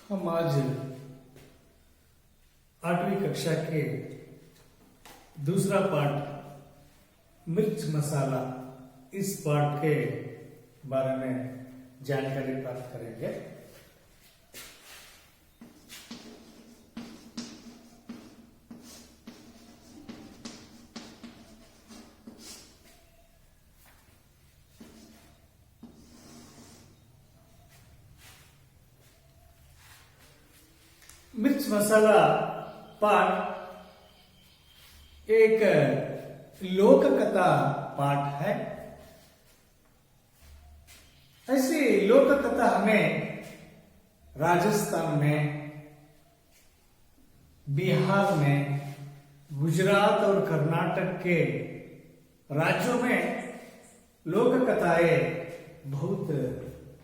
हम आज 8वीं कक्षा के दूसरा पाठ मिर्च मसाला इस पाठ के बारे में जानकारी प्राप्त करेंगे। मिर्च मसाला पाठ एक लोक कथा पाठ है। ऐसी लोक कथा हमें राजस्थान में, बिहार में, गुजरात और कर्नाटक के राज्यों में लोक कथाएं बहुत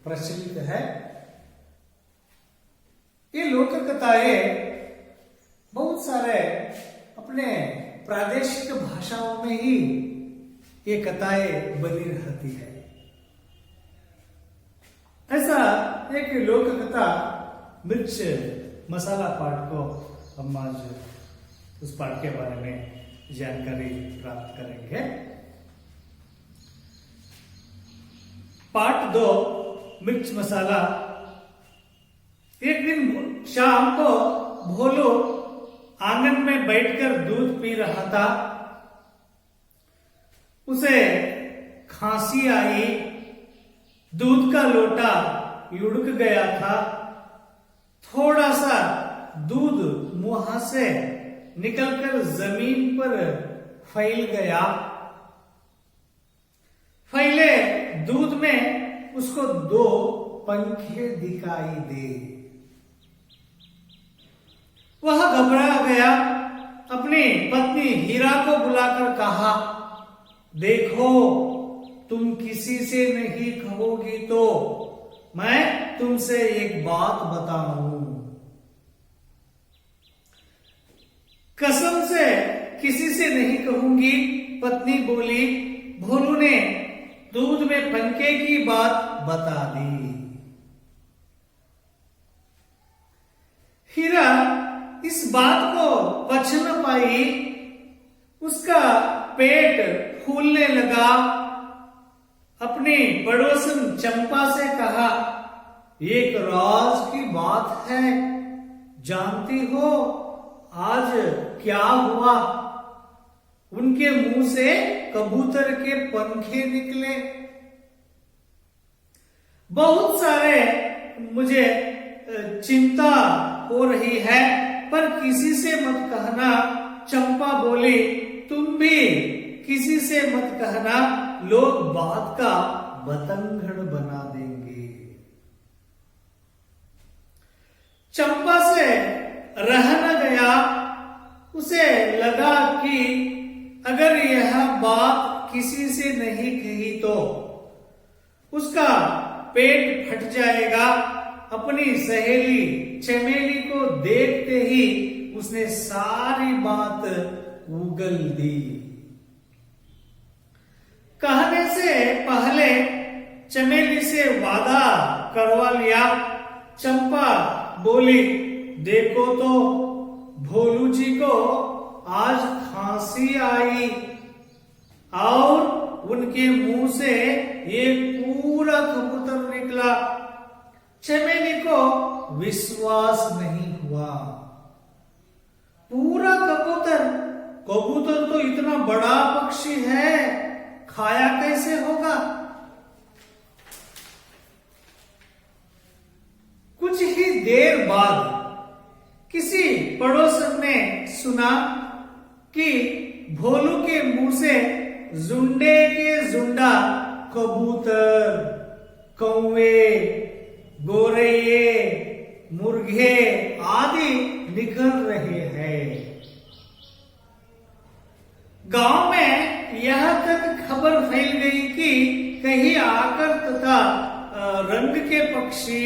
प्रचलित है। ये लोक कथाएं बहुत सारे अपने प्रादेशिक भाषाओं में ही ये कथाएं बनी रहती है। ऐसा एक लोक कथा मिर्च मसाला पाठ को हम आज उस पाठ के बारे में जानकारी प्राप्त करेंगे। पाठ 2 मिर्च मसाला। एक दिन शाम को भोलू आंगन में बैठकर दूध पी रहा था। उसे खांसी आई, दूध का लोटा लुढ़क गया था। थोड़ा सा दूध मुंह से निकलकर जमीन पर फैल गया। फैले दूध में उसको 2 पंखे दिखाई दे। वह घबरा गया। अपनी पत्नी हीरा को बुलाकर कहा, देखो, तुम किसी से नहीं कहोगी तो मैं तुमसे एक बात बताऊं। कसम से किसी से नहीं कहूंगी, पत्नी बोली। भोलू ने दूध में पंखे की बात बता दी। हीरा इस बात को पच न पाई। उसका पेट फूलने लगा। अपनी पड़ोसन चंपा से कहा, एक राज की बात है, जानती हो आज क्या हुआ? उनके मुंह से कबूतर के पंखे निकले। बहुत सारे मुझे चिंता हो रही है, पर किसी से मत कहना। चंपा बोली, तुम भी किसी से मत कहना, लोग बात का बतंगड़ बना देंगे। चंपा से रह न गया। उसे लगा कि अगर यह बात किसी से नहीं कही तो उसका पेट फट जाएगा। अपनी सहेली चमेली को देखते ही उसने सारी बात उगल दी। कहने से पहले चमेली से वादा करवा लिया। चंपा बोली, देखो तो भोलू जी को आज खांसी आई और उनके मुंह से एक पूरा कबूतर निकला। चमेली को विश्वास नहीं हुआ। पूरा कबूतर? कबूतर तो इतना बड़ा पक्षी है, खाया कैसे होगा? कुछ ही देर बाद किसी पड़ोसन ने सुना कि भोलू के मुंह से जुंडे के जुंडा कबूतर, कौवे, गोरैये, मुर्गे आदि निकल रहे हैं। गांव में यह तक खबर फैल गई कि कहीं आकर तथा रंग के पक्षी,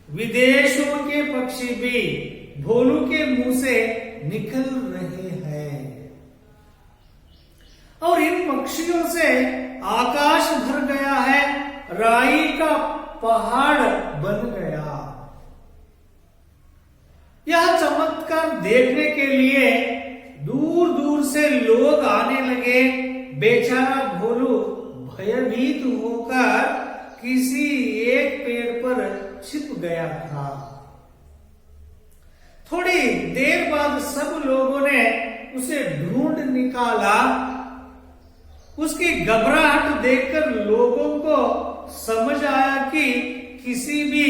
विदेशों के पक्षी भी भोलू के मुंह से निकल रहे हैं और इन पक्षियों से आकाश भर गया है, राई का पहाड़ बन गया। यह चमत्कार देखने के लिए दूर दूर से लोग आने लगे। बेचारा भोलू भयभीत होकर किसी एक पेड़ पर छिप गया था। थोड़ी देर बाद सब लोगों ने उसे ढूंढ निकाला। उसकी घबराहट देखकर लोगों को समझ आया कि किसी भी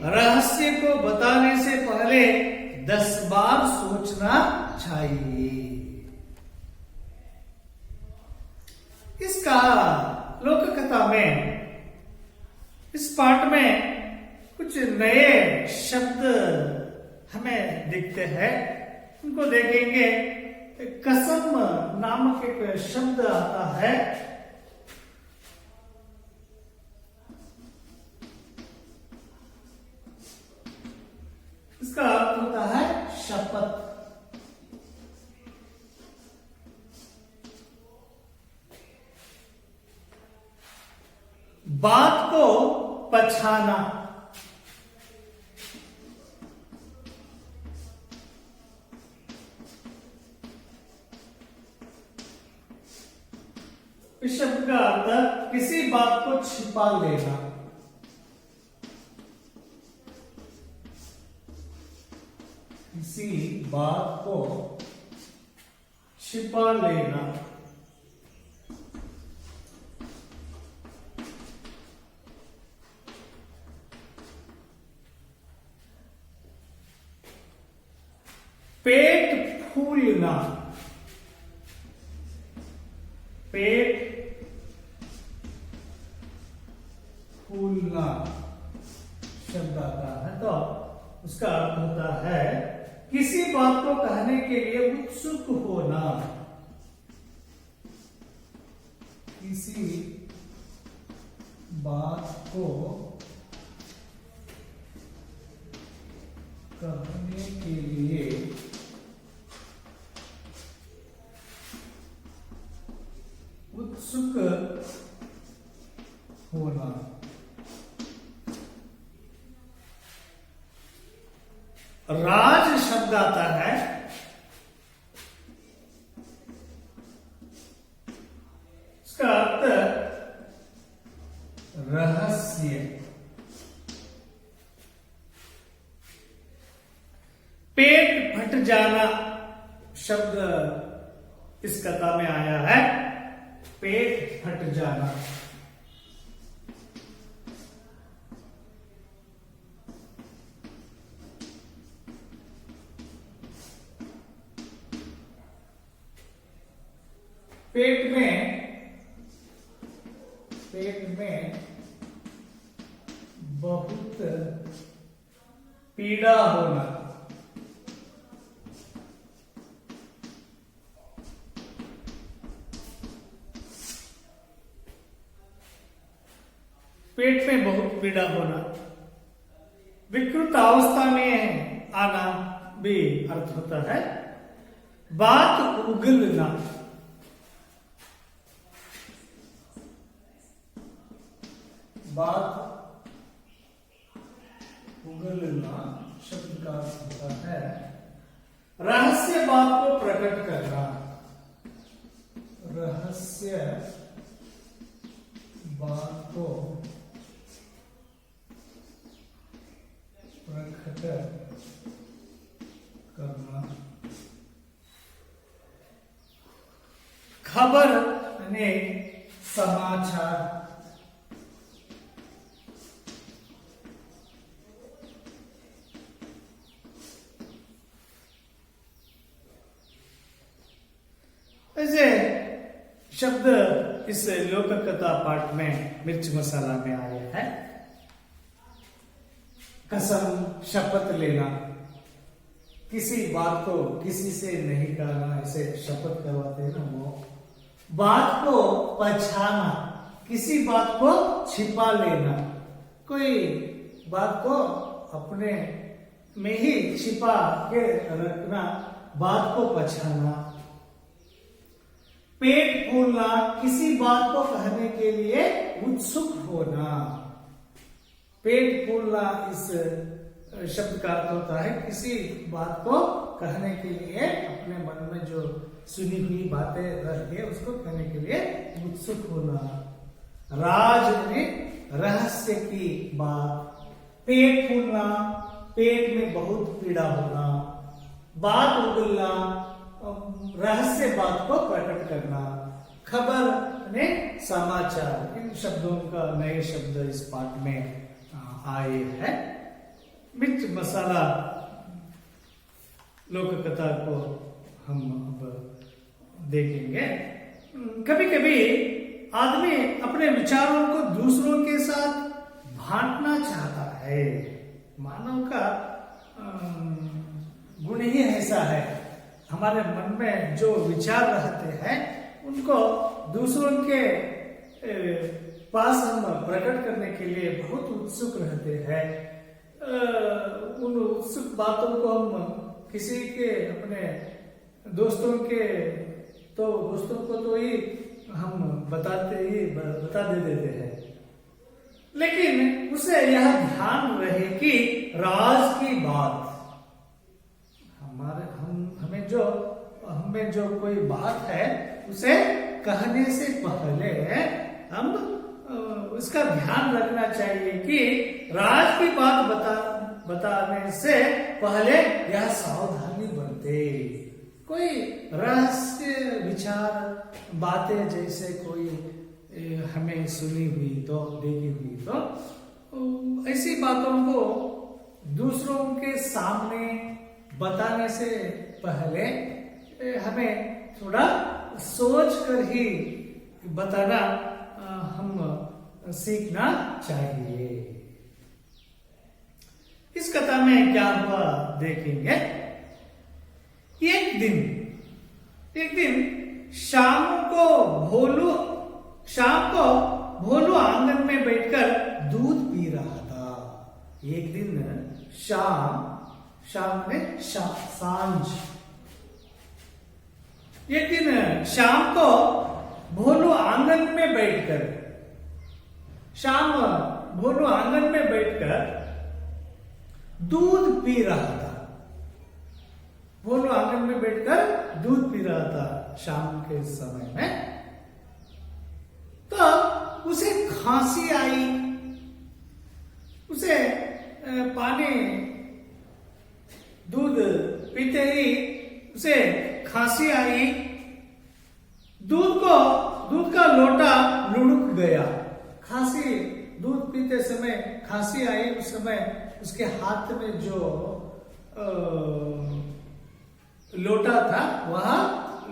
रहस्य को बताने से पहले 10 बार सोचना चाहिए। इसका लोक कथा में इस पाठ में कुछ नए शब्द हमें दिखते हैं, उनको देखेंगे। कसम नामक एक शब्द आता है। इसका अर्थ होता है शपथ। बात को पछाना, इस शब्द का अर्थ किसी बात को छिपा लेना। किसी बात को छिपा लेना। पेट फूलना, पेट फूलना शब्द आता है तो उसका अर्थ होता है किसी बात को कहने के लिए उत्सुक होना। किसी बात को कहने के लिए उत्सुक होना। राज शब्द आता है। इसका अर्थ रहस्य। पेट फट जाना शब्द इस कथा में आया है। पेट फट जाना। पेट में बहुत पीड़ा होना। पेट में बहुत पीड़ा होना। विकृत अवस्था में आना भी अर्थ होता है। बात उगलना। बात उगलना शब्द का अर्थ होता है रहस्य बात को प्रकट करना। रहस्य बात को प्रकट करना। खबर यानी समाचार। ऐसे शब्द इस लोक कथा पाठ में मिर्च मसाला में आए हैं। कसम शपथ लेना, किसी बात को किसी से नहीं कहना, इसे शपथ करवाते हैं ना वो। बात को पछाना, किसी बात को छिपा लेना, कोई बात को अपने में ही छिपा के रखना, बात को पछाना। पेट फूलना, किसी बात को कहने के लिए उत्सुक होना। पेट फूलना इस शब्द का अर्थ होता है किसी बात को कहने के लिए, अपने मन में जो सुनी हुई बातें रहती है उसको कहने के लिए उत्सुक होना। राज यानी रहस्य की बात। पेट फूलना, पेट में बहुत पीड़ा होना। बात उगलना, रहस्य बात को प्रकट करना। खबर ने समाचार, इन शब्दों का नए शब्द इस पाठ में आए हैं। मिर्च मसाला लोक कथा को हम अब देखेंगे। कभी कभी आदमी अपने विचारों को दूसरों के साथ बांटना चाहता है। मानव का गुण ही ऐसा है, हमारे मन में जो विचार रहते हैं उनको दूसरों के पास हम प्रकट करने के लिए बहुत उत्सुक रहते हैं। उन उत्सुक बातों को हम किसी के अपने दोस्तों को तो ही हम बता दे देते हैं, लेकिन उसे यह ध्यान रहे कि राज की बात हमें जो कोई बात है उसे कहने से पहले हम उसका ध्यान रखना चाहिए कि राज की बात बताने से पहले यह सावधानी बरते। कोई रहस्य विचार बातें जैसे कोई हमें सुनी हुई तो देखी हुई तो ऐसी बातों को दूसरों के सामने बताने से पहले हमें थोड़ा सोच कर ही बताना हम सीखना चाहिए। इस कथा में क्या हुआ देखेंगे। एक दिन शाम को भोलू आंगन में बैठकर दूध पी रहा था। एक दिन सांझ। एक दिन शाम को भोलू आंगन में बैठकर दूध पी रहा था। भोलू आंगन में बैठकर दूध पी रहा था शाम के समय में। तो उसे खांसी आई। उसे दूध पीते ही उसे खांसी आई। दूध का लोटा लुढ़क गया। दूध पीते समय खांसी आई, उस समय उसके हाथ में जो लोटा था वह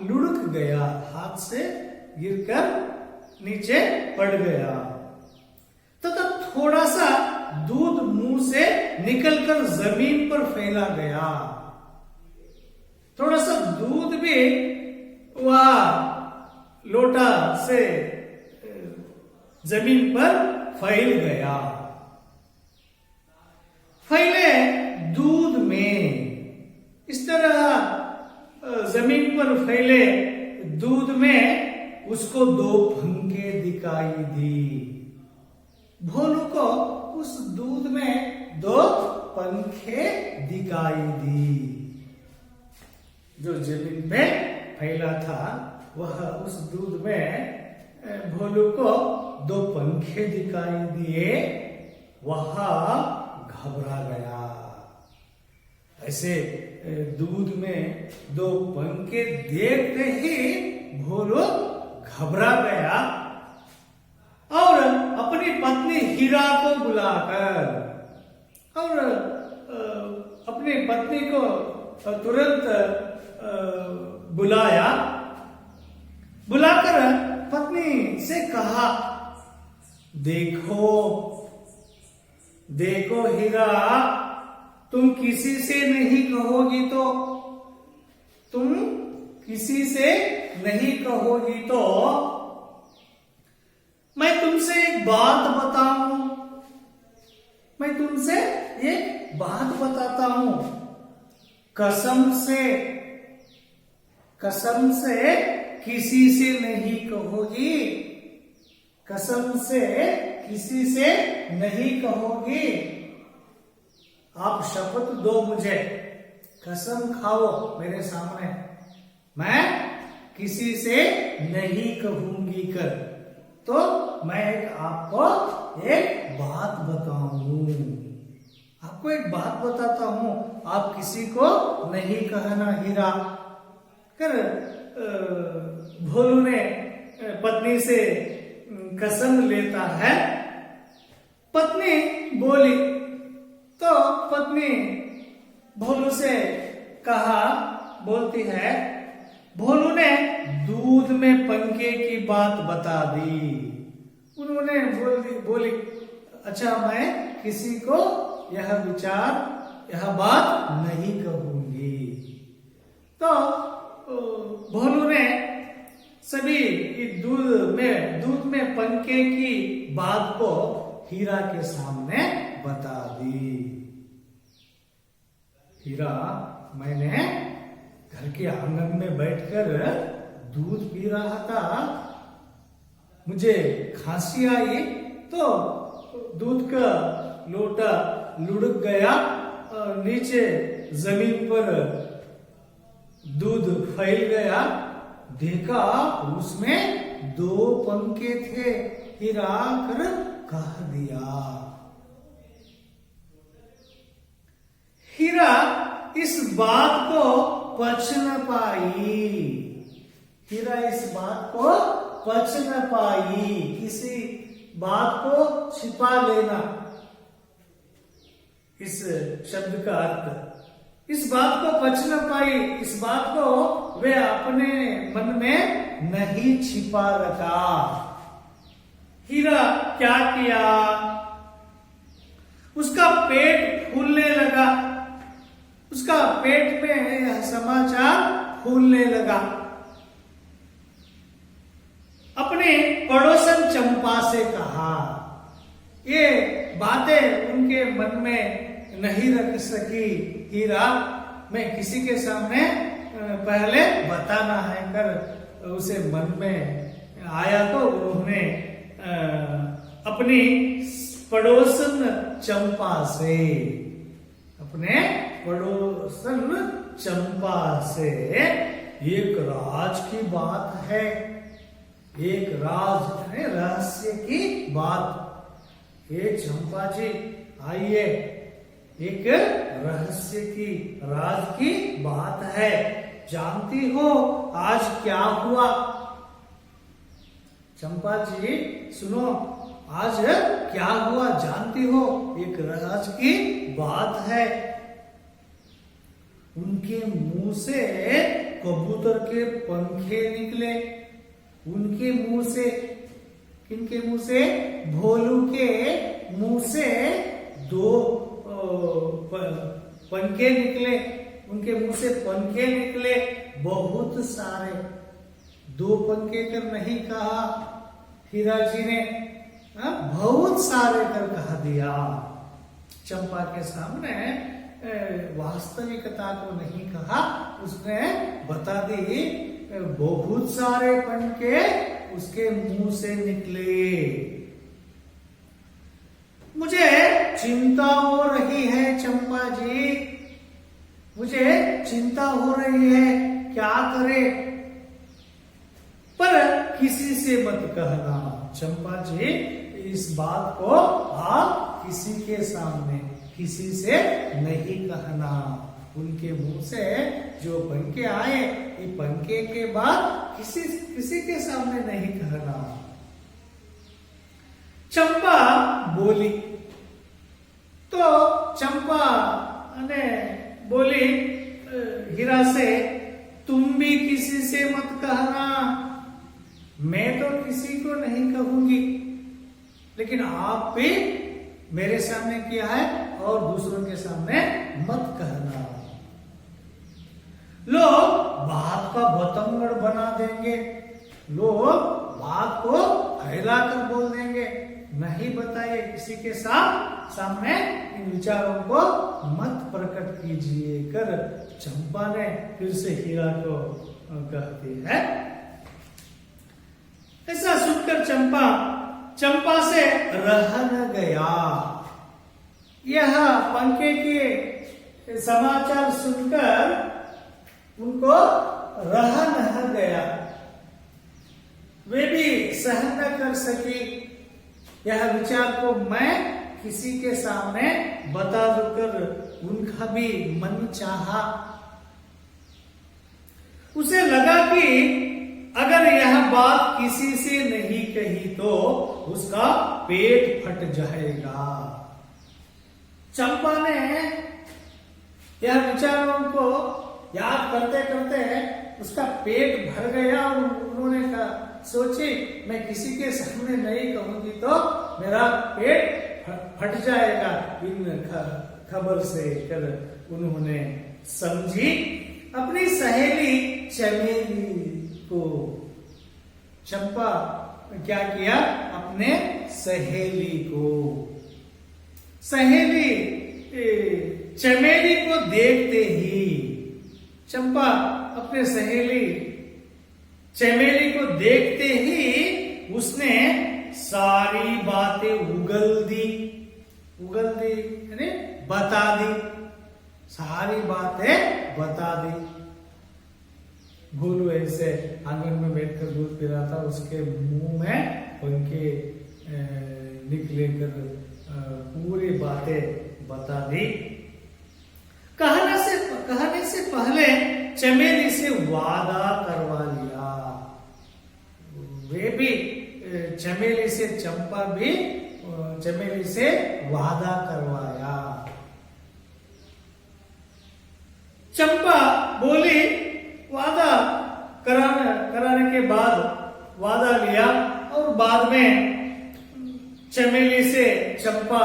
लुढ़क गया, हाथ से गिरकर नीचे पड़ गया। तथा थोड़ा सा दूध मुंह से निकलकर जमीन पर फैला गया। थोड़ा सा दूध भी वह लोटा से जमीन पर फैल गया। फैले दूध में इस तरह जमीन पर फैले दूध में उसको 2 पंखे दिखाई दी। भोलू को उस दूध में 2 पंखे दिखाई दी। जो जमीन में फैला था वह उस दूध में भोलू को 2 पंखे दिखाई दिए। वह घबरा गया। ऐसे दूध में 2 पंखे देखते ही भोलू घबरा गया और अपनी पत्नी हीरा को बुलाकर अपनी पत्नी को तुरंत बुलाकर पत्नी से कहा, देखो हीरा, तुम किसी से नहीं कहोगी तो मैं तुमसे एक बात बताता हूं। कसम से किसी से नहीं कहोगी। आप शपथ दो मुझे, कसम खाओ मेरे सामने, मैं किसी से नहीं कहूंगी कर। तो मैं आपको एक बात बताऊं, आपको एक बात बताता हूं, आप किसी को नहीं कहना हीरा। कर भोलू ने पत्नी से कसम लेता है। पत्नी बोली तो पत्नी भोलू से बोलती है, भोलू ने दूध में पंखे की बात बता दी। उन्होंने बोली अच्छा मैं किसी को यह बात नहीं कहूंगी। तो भोलू ने सभी दूध में पंखे की बात को हीरा के सामने बता दी। हीरा, मैंने घर के आंगन में बैठकर दूध पी रहा था, मुझे खांसी आई तो दूध का लोटा लुढ़क गया, नीचे जमीन पर दूध फैल गया, देखा उसमें 2 पंखे थे। हीरा कर कह दिया। हीरा इस बात को पच न पाई, हीरा इस बात को पच न पाई, किसी बात को छिपा लेना, इस शब्द का अर्थ, इस बात को पच न पाई, इस बात को वे अपने मन में नहीं छिपा रखा। हीरा क्या किया, उसका पेट फूलने लगा, उसका पेट में यह समाचार फूलने लगा। अपने पड़ोसन चंपा से कहा, ये बातें उनके मन में नहीं रख सकी हीरा, मैं किसी के सामने पहले बताना है कर उसे मन में आया तो उन्होंने अपनी पड़ोसन चंपा से, अपने पड़ोसन चंपा से एक राज की बात है, एक राज है, रहस्य की बात। ये चंपा जी आइए, एक रहस्य की राज की बात है, जानती हो आज क्या हुआ? चंपा जी सुनो, आज क्या हुआ जानती हो? एक राज की बात है। उनके मुंह से कबूतर के पंखे निकले, उनके मुंह से, किनके मुंह से? भोलू के मुंह से 2 पंखे निकले, उनके मुंह से पंखे निकले बहुत सारे। 2 पंखे कर नहीं कहा हीरा जी ने, बहुत सारे कर कहा दिया। चंपा के सामने वास्तविकता को नहीं कहा, उसने बता दी बहुत सारे पंखे उसके मुंह से निकले। मुझे चिंता हो रही है चंपा जी, मुझे चिंता हो रही है, क्या करे? पर किसी से मत कहना चंपा जी, इस बात को आप किसी के सामने, किसी से नहीं कहना। उनके मुंह से जो पंखे आए, ये पंखे के बाद किसी के सामने नहीं कहना। चंपा बोली तो चंपा ने बोली हीरा से, तुम भी किसी से मत कहना, मैं तो किसी को नहीं कहूंगी, लेकिन आप भी मेरे सामने किया है और दूसरों के सामने मत कहना। लोग बात का बतंगड़ बना देंगे, लोग बात को फैलाकर बोल देंगे, नहीं बताइए किसी के सामने इन विचारों को मत प्रकट कीजिए कर चंपा ने फिर से हीरा को कहती है। ऐसा सुनकर चंपा से रह न गया, यह पंखे के समाचार सुनकर उनको रहा न गया। वे भी सहन न कर सकी। यह विचार को मैं किसी के सामने बता कर उनका भी मन चाहा। उसे लगा कि अगर यह बात किसी से नहीं कही तो उसका पेट फट जाएगा। चंपा ने यह विचारों को याद करते करते उसका पेट भर गया और उन्होंने कहा सोची मैं किसी के सामने नहीं कहूंगी तो मेरा पेट फट जाएगा। इन खबर से कर उन्होंने समझी अपनी सहेली चमेली को। चंपा क्या किया, अपने सहेली को, सहेली चमेली को देखते ही चंपा अपने सहेली चमेली को देखते ही उसने सारी बातें उगल दी यानी बता दी, सारी बातें बता दी। भोलू ऐसे आंगन में बैठकर दूध पी रहा था, उसके मुंह में उनके निकले कर पूरी बातें बता दी। कहने से पहले चमेली से वादा करवा लिया। वे भी चमेली से, चंपा भी चमेली से वादा करवाया। चंपा बोली वादा कराने के बाद वादा लिया और बाद में चमेली से चंपा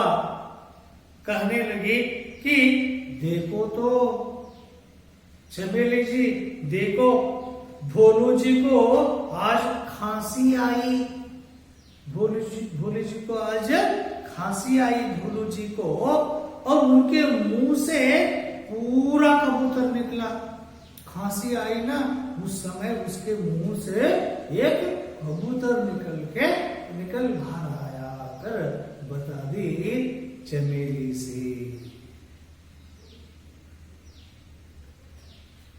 कहने लगी कि देखो तो चमेली जी, देखो भोलू जी को आज खांसी आई, भोलू जी को आज खांसी आई भोलू जी को, और उनके मुंह से पूरा कबूतर निकला। खांसी आई ना, उस समय उसके मुंह से एक कबूतर निकल बाहर आया कर बता दी चमेली से।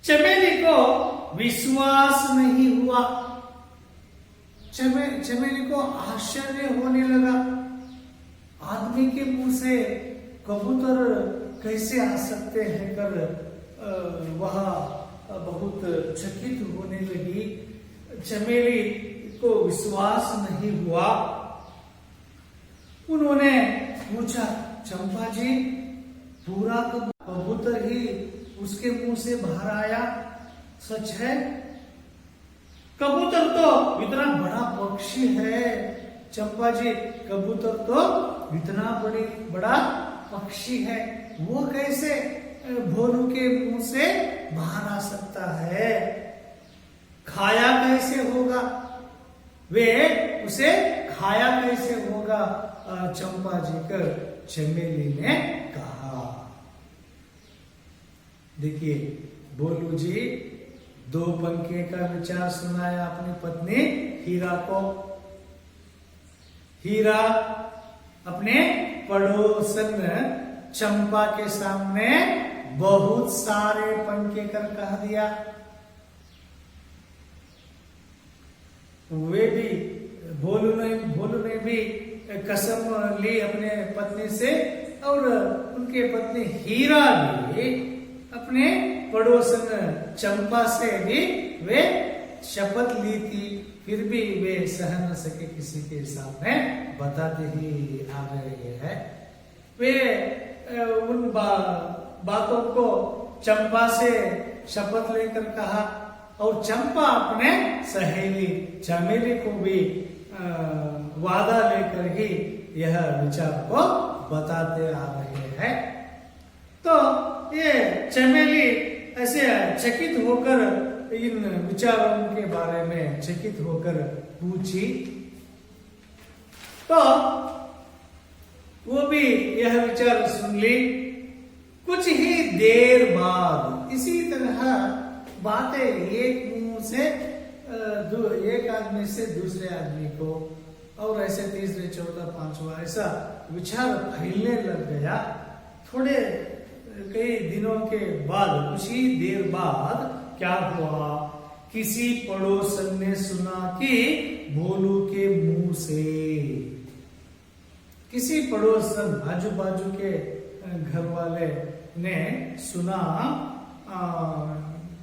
चमेली को विश्वास नहीं हुआ। चमेली को आश्चर्य होने लगा, आदमी के मुंह से कबूतर कैसे आ सकते हैं कर वह बहुत चकित होने लगी। चमेली को विश्वास नहीं हुआ। उन्होंने पूछा चंपा जी, पूरा कबूतर ही उसके मुंह से बाहर आया, सच है? कबूतर तो इतना बड़ा पक्षी है चंपा जी, कबूतर तो इतना बड़ा पक्षी है, वो कैसे भोलू के मुंह से बाहर आ सकता है? खाया कैसे होगा? वे उसे खाया कैसे होगा? चंपा जी कर चमेली ने कहा। देखिए भोलू जी दो पंखे का विचार सुनाया अपनी पत्नी हीरा को। हीरा अपने पड़ोसन चंपा के सामने बहुत सारे पंखे कर कह दिया। वे भी भोलू ने भी कसम ली अपने पत्नी से, और उनके पत्नी हीरा भी अपने पड़ोसन चंपा से भी वे शपथ ली थी। फिर भी वे सह न सके, किसी के सामने बताते ही आ रहे हैं। वे उन बातों को चंपा से शपथ लेकर कहा, और चंपा अपने सहेली चमेली को भी वादा लेकर ही यह विचार को बताते आ रहे हैं। तो ये चमेली ऐसे चकित होकर इन विचारों के बारे में चकित होकर पूछी, तो वो भी यह विचार सुन ली। कुछ ही देर बाद इसी तरह बातें एक मुंह से एक आदमी से दूसरे आदमी को, और ऐसे तीसरे चौथा पांचवा ऐसा विचार फैलने लग गया। थोड़े कई दिनों के बाद, कुछ ही देर बाद क्या हुआ, किसी पड़ोसन ने सुना कि भोलू के मुंह से, किसी पड़ोसन आजू बाजू के घर वाले ने सुना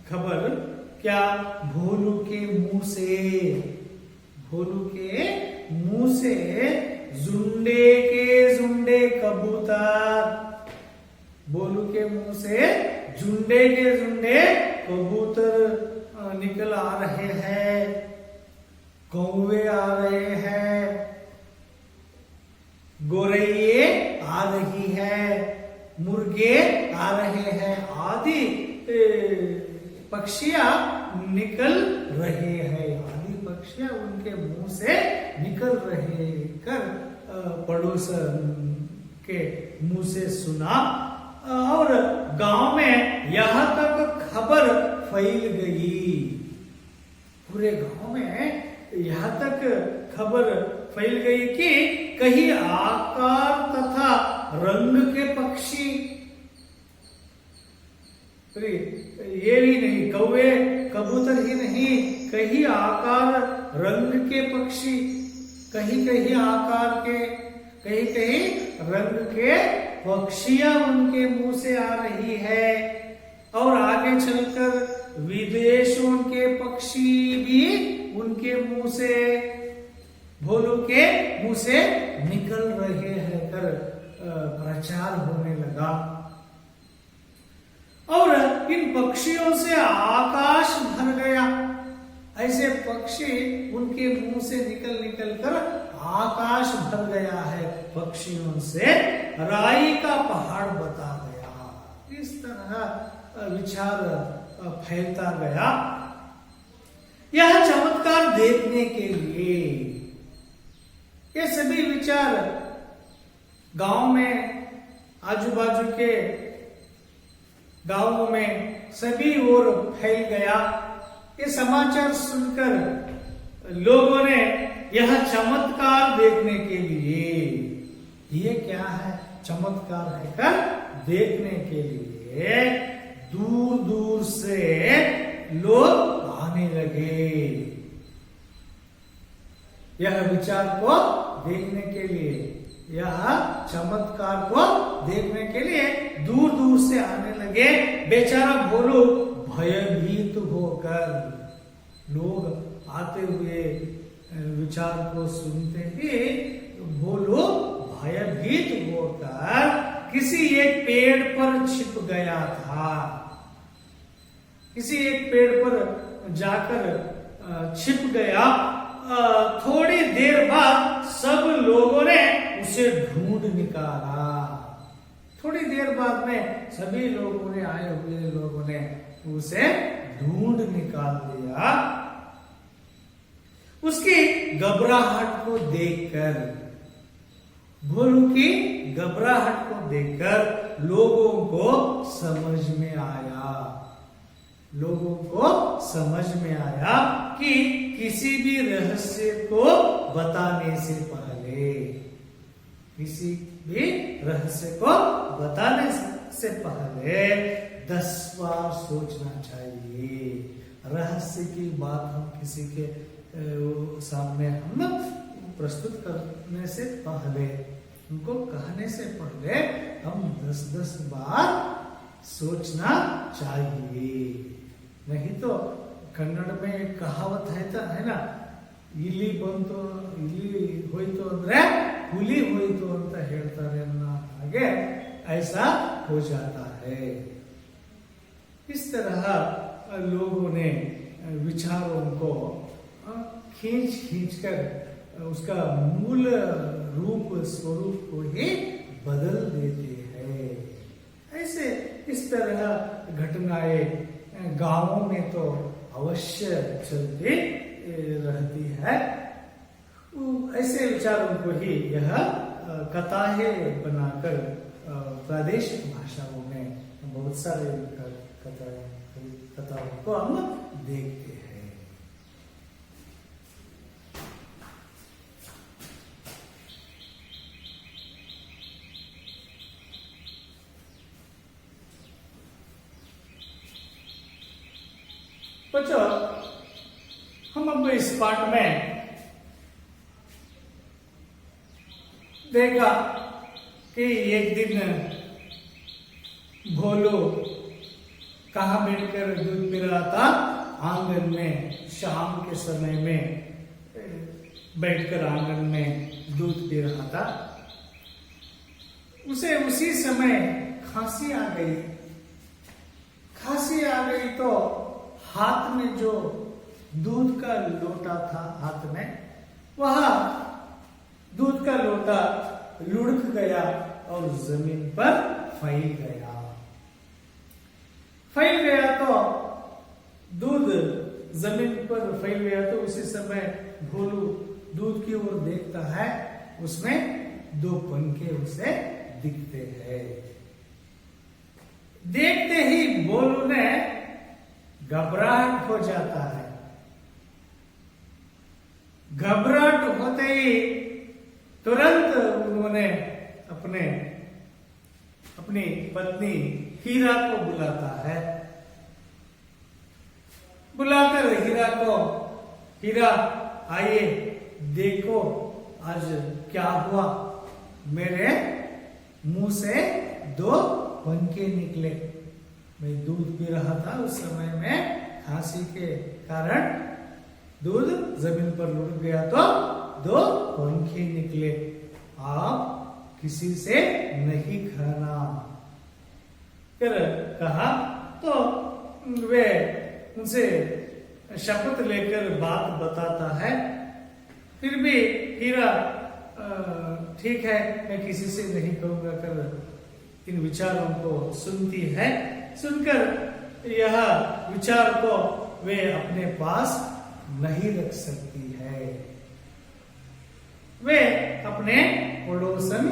खबर, क्या, भोलू के मुंह से, भोलू के मुंह से झुंडे के झुंडे कबूतर, भोलू के मुंह से झुंडे के झुंडे कबूतर निकल आ रहे हैं, कौवे आ रहे हैं, गोरैये आ रही है, मुर्गे आ रहे हैं, आदि पक्षियां निकल रहे हैं, आदि पक्षियां उनके मुंह से निकल रहे कर पड़ोसन के मुंह से सुना, और गांव में यहाँ तक खबर फैल गई, पूरे गांव में यहाँ तक खबर फैल गई कि कहीं आकार तथा रंग के पक्षी, ये भी नहीं, कौवे कबूतर ही नहीं, कहीं आकार रंग के पक्षी, कहीं कहीं आकार के, कहीं कहीं रंग के पक्षियां उनके मुंह से आ रही है, और आगे चलकर विदेशों के पक्षी भी उनके मुंह से, भोलू के मुंह से निकल रहे हैं कर प्रचार होने लगा, और इन पक्षियों से आकाश भर गया, ऐसे पक्षी उनके मुंह से निकल निकल कर आकाश भर गया है, पक्षियों से राई का पहाड़ बता गया, इस तरह विचार फैलता गया। यह चमत्कार देखने के लिए ये सभी विचार गांव में, आजू बाजू के गांवों में सभी ओर फैल गया। ये समाचार सुनकर लोगों ने यह चमत्कार देखने के लिए, ये क्या है, चमत्कार है कर देखने के लिए दूर दूर से लोग आने लगे, यह विचार को देखने के लिए, यह चमत्कार को देखने के लिए दूर दूर से आने लगे। बेचारा भोलू भयभीत होकर, लोग आते हुए विचार को सुनते ही भोलू भयभीत होकर किसी एक पेड़ पर छिप गया था, किसी एक पेड़ पर जाकर छिप गया। थोड़ी देर बाद सब लोगों ने उसे ढूंढ निकाला, थोड़ी देर बाद में सभी लोगों ने, आए हुए लोगों ने उसे ढूंढ निकाल दिया। उसकी घबराहट को देखकर, भोलू की घबराहट को देखकर लोगों को समझ में आया, लोगों को समझ में आया कि किसी भी रहस्य को बताने से पहले, किसी भी रहस्य को बताने से पहले 10 बार सोचना चाहिए। रहस्य की बात हम किसी के सामने हम प्रस्तुत करने से पहले, उनको कहने से पहले हम 10-10 बार सोचना चाहिए। नहीं तो कन्नड़ में एक कहावत है ना, इली बंतो इली होइतो ಅಂದ್ರೆ ಹುಲಿ ಹೋಯಿತು ಅಂತ ಹೇಳ್ತಾರೆ ಅನ್ನೋ ಹಾಗೆ ऐसा हो जाता है। इस तरह लोगों ने विचारों को खींच खींच कर उसका मूल रूप स्वरूप को ही बदल देते हैं। ऐसे इस तरह घटनाएं गांवों में तो अवश्य चलती रहती है। ऐसे विचारों को ही यह कथाएं बनाकर प्रादेशिक भाषाओं में बहुत सारे कथाओं को हम देखते हैं। बच्चों, हम अब इस पाठ में देखा कि एक दिन भोलू कहाँ बैठकर दूध पी रहा था? आंगन में, शाम के समय में बैठकर आंगन में दूध पी रहा था। उसे उसी समय खांसी आ गई। खांसी आ गई तो हाथ में जो दूध का लोटा था, हाथ में वह दूध का लोटा लुढ़क गया और जमीन पर फैल गया। फैल गया तो दूध जमीन पर फैल गया तो उसी समय भोलू दूध की ओर देखता है, उसमें दो पंखे उसे दिखते हैं। देखते ही भोलू ने घबराहट हो जाता है। घबराहट होते ही तुरंत उन्होंने अपनी पत्नी हीरा को बुलाता है। बुलाकर हीरा को, हीरा आइए देखो आज क्या हुआ, मेरे मुंह से दो पंखे निकले। मैं दूध पी रहा था, उस समय में खांसी के कारण दूध जमीन पर लुढ़क गया तो दो पंखे निकले। आप किसी से नहीं खाना कर कहा तो वे उनसे शपथ लेकर बात बताता है। फिर भी हीरा ठीक है, मैं किसी से नहीं कहूंगा कर इन विचारों को सुनती है। सुनकर यह विचार को वे अपने पास नहीं रख सकती है। वे अपने पड़ोसन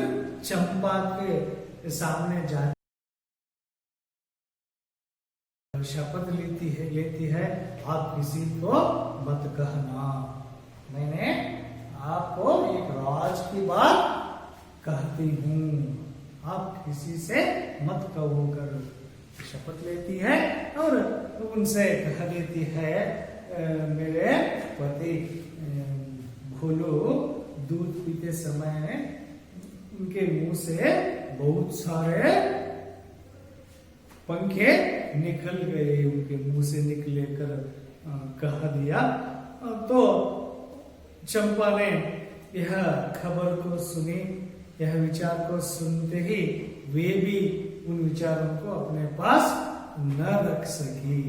चंपा के सामने जा शपथ लेती है आप किसी को मत कहना। मैंने आपको एक राज की बात कहती हूँ, आप किसी से मत कहो कर शपथ लेती है और उनसे कह देती है मेरे पति भोलू दूध पीते समय उनके मुंह से बहुत सारे पंखे निकल गए, उनके मुंह से निकले कर कह दिया। तो चंपा ने यह खबर को सुनी, यह विचार को सुनते ही वे भी उन विचारों को अपने पास न रख सकी।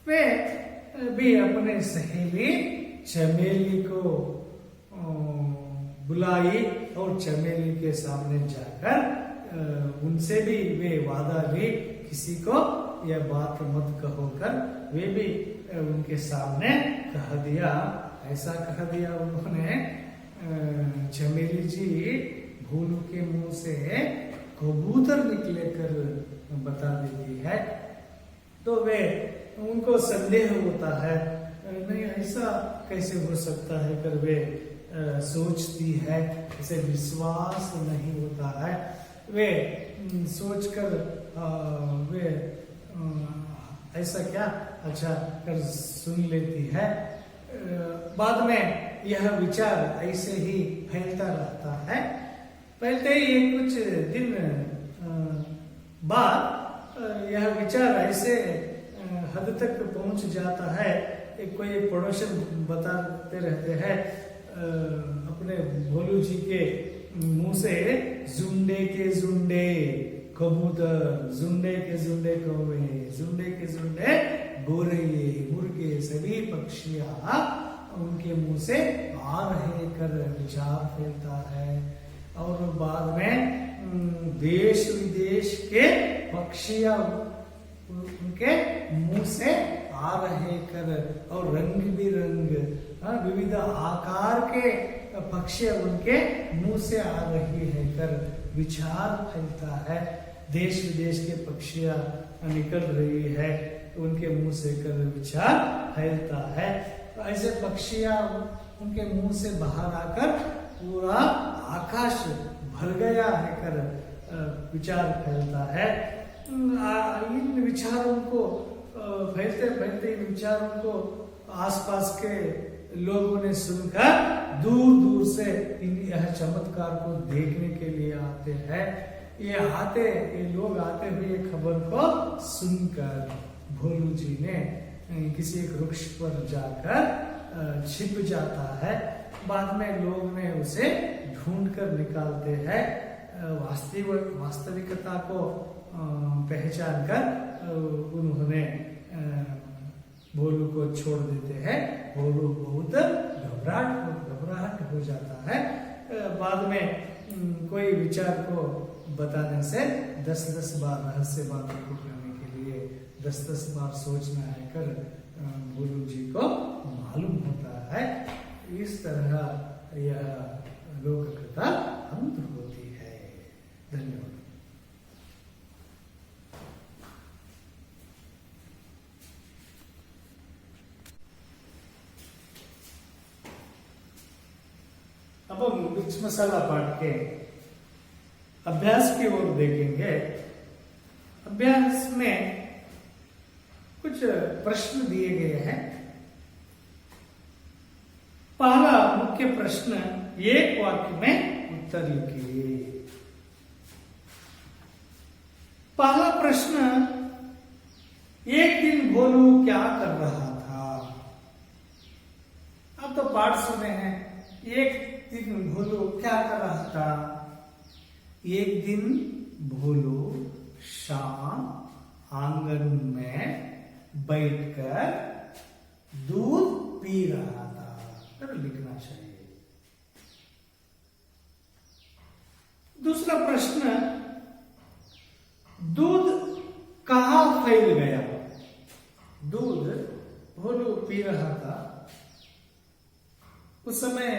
वे भी अपने सहेली चमेली को बुलाई और चमेली के सामने जाकर उनसे भी वे वादा ली, किसी को यह बात मत कहो कर। वे भी उनके सामने कह दिया, ऐसा कह दिया उन्होंने चमेली जी भोलू के मुंह से कबूतर निकले कर बता देती है। तो वे उनको संदेह होता है, नहीं ऐसा कैसे हो सकता है कर वे सोचती है, इसे विश्वास नहीं होता है। वे सोचकर वे ऐसा क्या अच्छा कर सुन लेती है। बाद में यह विचार ऐसे ही फैलता रहता है। फैलते ही कुछ दिन बाद यह विचार ऐसे हद तक पहुंच जाता है, कोई पड़ोसन बताते रहते हैं अपने भोलू जी के मुंह से झुंडे के झुंडे कबूतर, झुंडे के झुंडे कौवे, झुंडे के झुंडे गोरैये, मुर्गे, सभी पक्षियां उनके मुंह से आ रहे कर विचार फैलता है। और बाद में देश विदेश के पक्षियां उनके मुंह से आ रहे कर और रंग बिरंग विविध आकार के पक्षी उनके मुंह से आ रही है कर विचार फैलता है। देश विदेश के पक्षियां निकल रही है, उनके मुंह से कर विचार फैलता है। तो ऐसे पक्षियां उनके मुंह से बाहर आकर पूरा आकाश भर गया है कर विचार फैलता है। इन विचारों को फैलते फैलते इन विचारों को आसपास के लोगों ने सुनकर दूर दूर से यह चमत्कार को देखने के लिए आते हैं। ये लोग आते हुए खबर को सुनकर भोलू जी ने किसी एक वृक्ष पर जाकर छिप जाता है। बाद में लोग ने उसे ढूंढ कर निकालते हैं। वास्तविकता को पहचान कर उन्होंने भोलू को छोड़ देते हैं। भोलू बहुत घबराहट हो जाता है। बाद में कोई विचार को बताने से 10-10 बार रहस्य बातों को करने के लिए 10-10 बार सोचना है कर भोलू जी को मालूम होता है। इस तरह यह लोक कथा अंत होती है। धन्यवाद। अब हम मिर्च मसाला पाठ के अभ्यास की ओर देखेंगे। अभ्यास में कुछ प्रश्न दिए गए हैं। पहला मुख्य प्रश्न, एक वाक्य में उत्तर लिखिए। पहला प्रश्न, एक दिन भोलू क्या कर रहा था? आप तो पाठ सुने हैं। एक दिन भोलू क्या कर रहा था? एक दिन भोलू शाम आंगन में बैठकर दूध पी रहा था। तो लिखना चाहिए। दूसरा प्रश्न, दूध कहाँ फैल गया? दूध भोलू पी रहा था, उस समय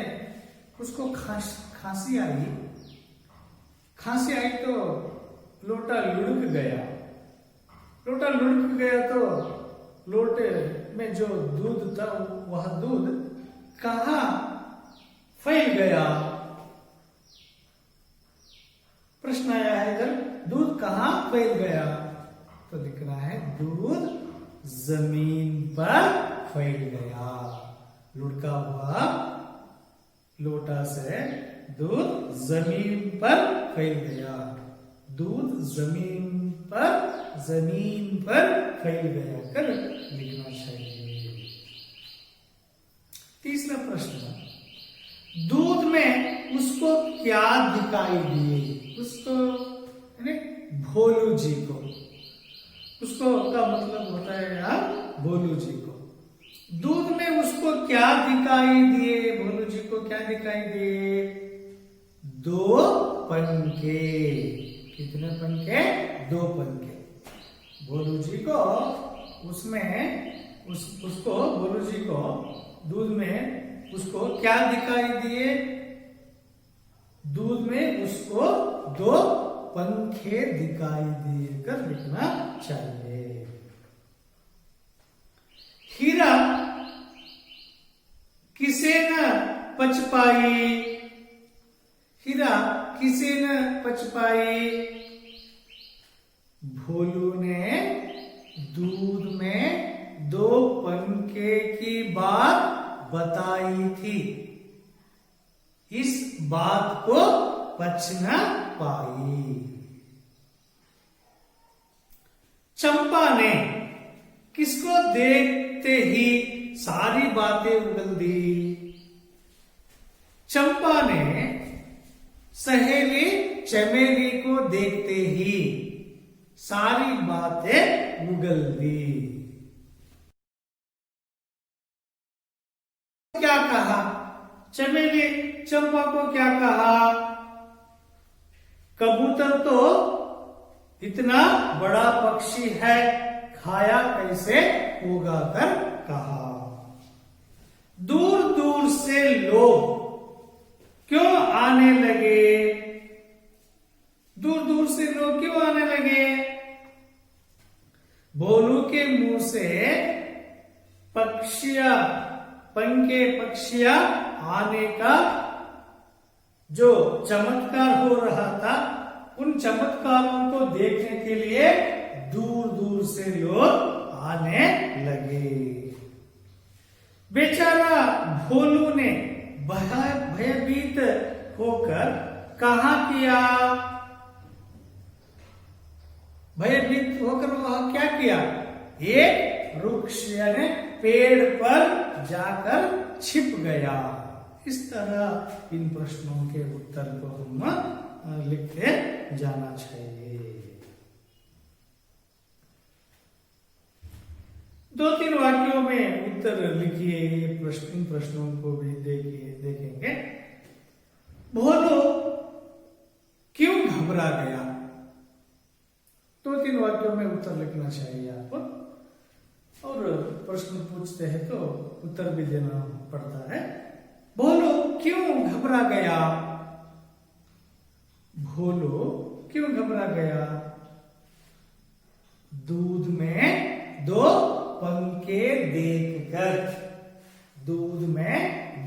उसको खांसी आई। खांसी आई तो लोटा लुढ़क गया। लोटा लुढ़क गया तो लोटे में जो दूध था वह दूध कहाँ फैल गया? प्रश्न आया है इधर, दूध कहाँ फैल गया? तो लिखना है दूध जमीन पर फैल गया। लुढ़का हुआ लोटा से दूध जमीन पर फैल गया। दूध जमीन पर फैल गया कर लिखना चाहिए। तीसरा प्रश्न, दूध में उसको क्या दिखाई दिए? उसको भोलू जी को, उसको का मतलब होता है यार भोलू जी को। दूध में उसको क्या दिखाई दिए? भोलू जी को क्या दिखाई दिए? 2 पंखे। कितने पंखे? 2 पंखे। भोलू जी को उसको भोलू जी को दूध में उसको क्या दिखाई दिए? दूध में उसको 2 पंखे दिखाई दिए कर लिखना चाहिए। हीरा किसे न पच पाई? हीरा किसे न पच पाई? भोलू ने दूध में 2 पंखे की बात बताई थी। इस बात को पच न पाई। चंपा ने किसको देखते ही सारी बातें उगल दी? चंपा ने सहेली चमेली को देखते ही सारी बातें उगल दी। क्या कहा? चमेली चंपा को क्या कहा? कबूतर तो इतना बड़ा पक्षी है, खाया कैसे होगा कर कहा। दूर दूर से लोग क्यों आने लगे? दूर दूर से लोग क्यों आने लगे? भोलू के मुंह से पंखे पक्षियां आने का जो चमत्कार हो रहा था, उन चमत्कारों को देखने के लिए दूर दूर से लोग आने लगे। बेचारा भोलू ने भयभीत होकर कहा किया, भयभीत होकर वह क्या किया, एक वृक्ष यानी पेड़ पर जाकर छिप गया। इस तरह इन प्रश्नों के उत्तर को हम लिखते जाना चाहिए। 2-3 वाक्यों में उत्तर लिखिए। इन प्रश्नों को भी देखेंगे। भोलू क्यों घबरा गया? 2-3 वाक्यों में उत्तर लिखना चाहिए आपको। और प्रश्न पूछते हैं तो उत्तर भी देना पड़ता है। भोलू क्यों घबरा गया? भोलू क्यों घबरा गया? दूध में 2 पंखे देखकर, दूध में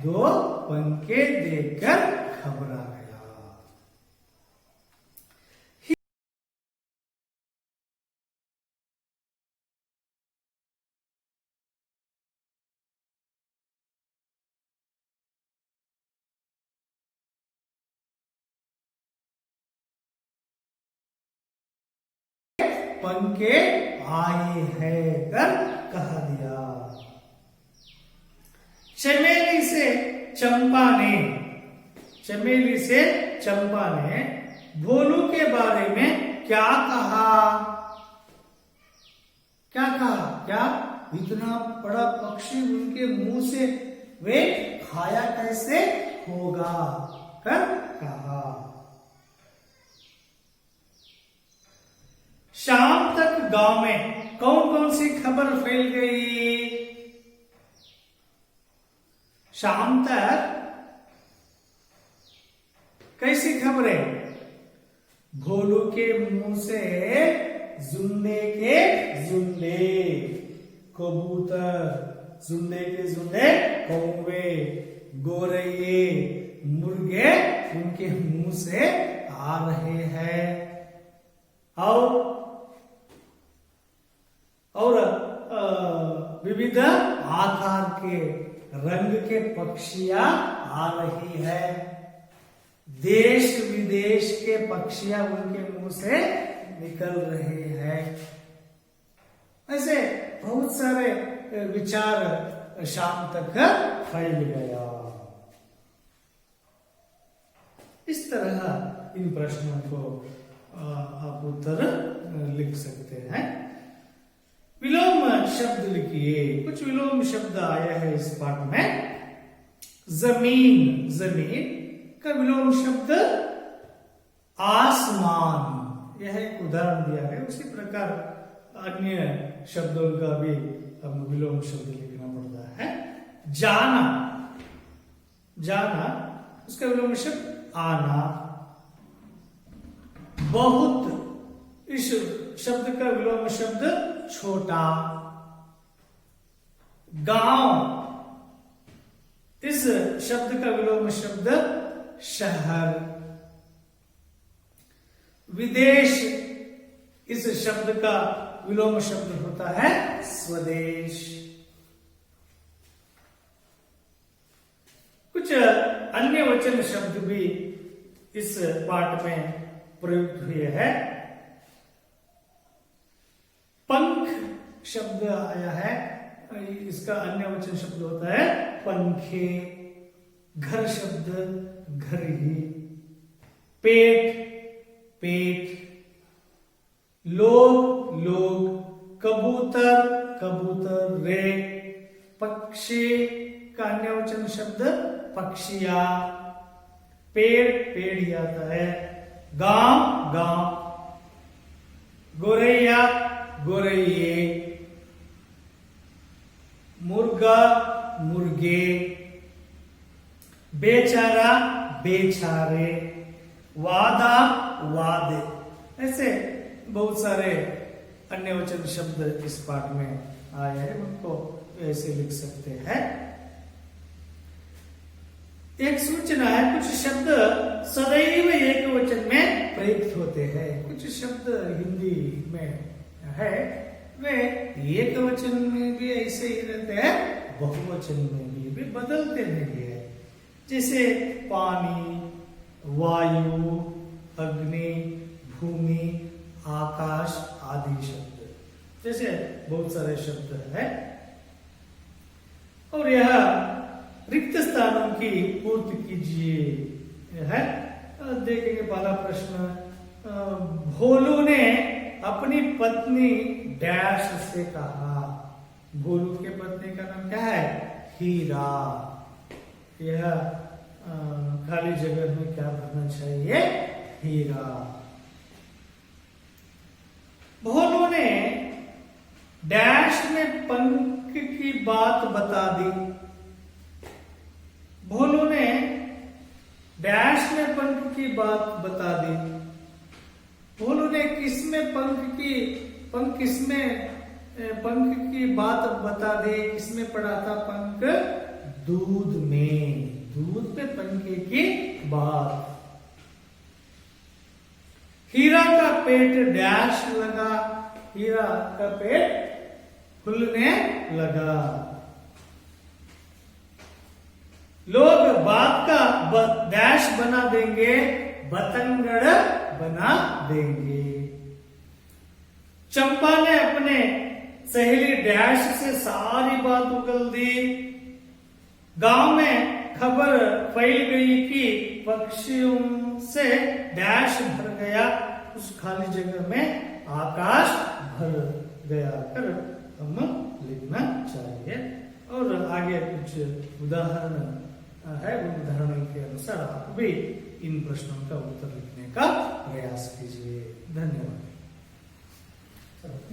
2 पंखे देखकर घबरा गया। पंखे आए हैं कर कह दिया। चमेली से चंपा ने भोलू के बारे में क्या कहा? क्या इतना बड़ा पक्षी उनके मुंह से वे खाया कैसे होगा कर कहा। शाम तक गांव में कौन कौन सी खबर फैल गई? शाम तक कैसी खबरें? भोलू के मुंह से जुन्ने के जुन्ने कबूतर, जुन्ने के जुन्ने कौवे, गोरैये, मुर्गे उनके मुंह से आ रहे हैं। और विविध आकार के रंग के पक्षियां आ रही है। देश विदेश के पक्षियां उनके मुंह से निकल रहे हैं। ऐसे बहुत सारे विचार शाम तक फैल गया। इस तरह इन प्रश्नों को आप उत्तर लिख सकते हैं। विलोम शब्द लिखिए। कुछ विलोम शब्द आया है इस पाठ में। जमीन का विलोम शब्द आसमान, यह एक उदाहरण दिया है। उसी प्रकार अन्य शब्दों का भी हम विलोम शब्द लिखना पड़ता है। जाना उसका विलोम शब्द आना। बहुत, इस शब्द का विलोम शब्द छोटा। गांव, इस शब्द का विलोम शब्द शहर। विदेश, इस शब्द का विलोम शब्द होता है स्वदेश। कुछ अन्य वचन शब्द भी इस पाठ में प्रयुक्त हुए हैं। पंख शब्द आया है, इसका अन्य वचन शब्द होता है पंखे। घर शब्द घर ही। पेट, लोग, कबूतर रे। पक्षी का अन्य वचन शब्द पक्षिया। पेड़ ही आता है। गांव, गोरैये। मुर्गा, मुर्गे। बेचारा, बेचारे। वादा, वादे। ऐसे बहुत सारे अन्य वचन शब्द इस पाठ में आए हैं, उनको ऐसे लिख सकते हैं। एक सूचना है, कुछ शब्द सदैव एक वचन में प्रयुक्त होते हैं। कुछ शब्द हिंदी में है वे एक वचन में भी ऐसे ही रहते हैं, बहुवचन में भी बदलते नहीं है। जैसे पानी, वायु, अग्नि, भूमि, आकाश आदि शब्द, जैसे बहुत सारे शब्द है। और यह रिक्त स्थानों की पूर्ति कीजिए है। देखेंगे पहला प्रश्न, भोलू ने अपनी पत्नी डैश से कहा। भोलू के पत्नी का नाम क्या है? हीरा। यह खाली जगह में क्या भरना चाहिए? हीरा। भोलू ने डैश में पंख की बात बता दी। भोलू ने डैश में पंख की बात बता दी। भोलू ने किसमें पंख की बात बता दी? किसमें पढ़ा था पंख? दूध में। दूध पे पंखे की बात। हीरा का पेट डैश लगा। हीरा का पेट फूलने लगा। लोग बात का डैश बना देंगे, बतंगड़ बना देंगे। चंपा ने अपने सहेली डैश से सारी बात उगल दी। गांव में खबर फैल गई कि पक्षियों से डैश भर गया। उस खाली जगह में आकाश भर गया कर हम लिखना चाहिए। और आगे कुछ उदाहरण है, उन उदाहरणों के अनुसार आप भी इन प्रश्नों का उत्तर लिखने का प्रयास कीजिए। धन्यवाद।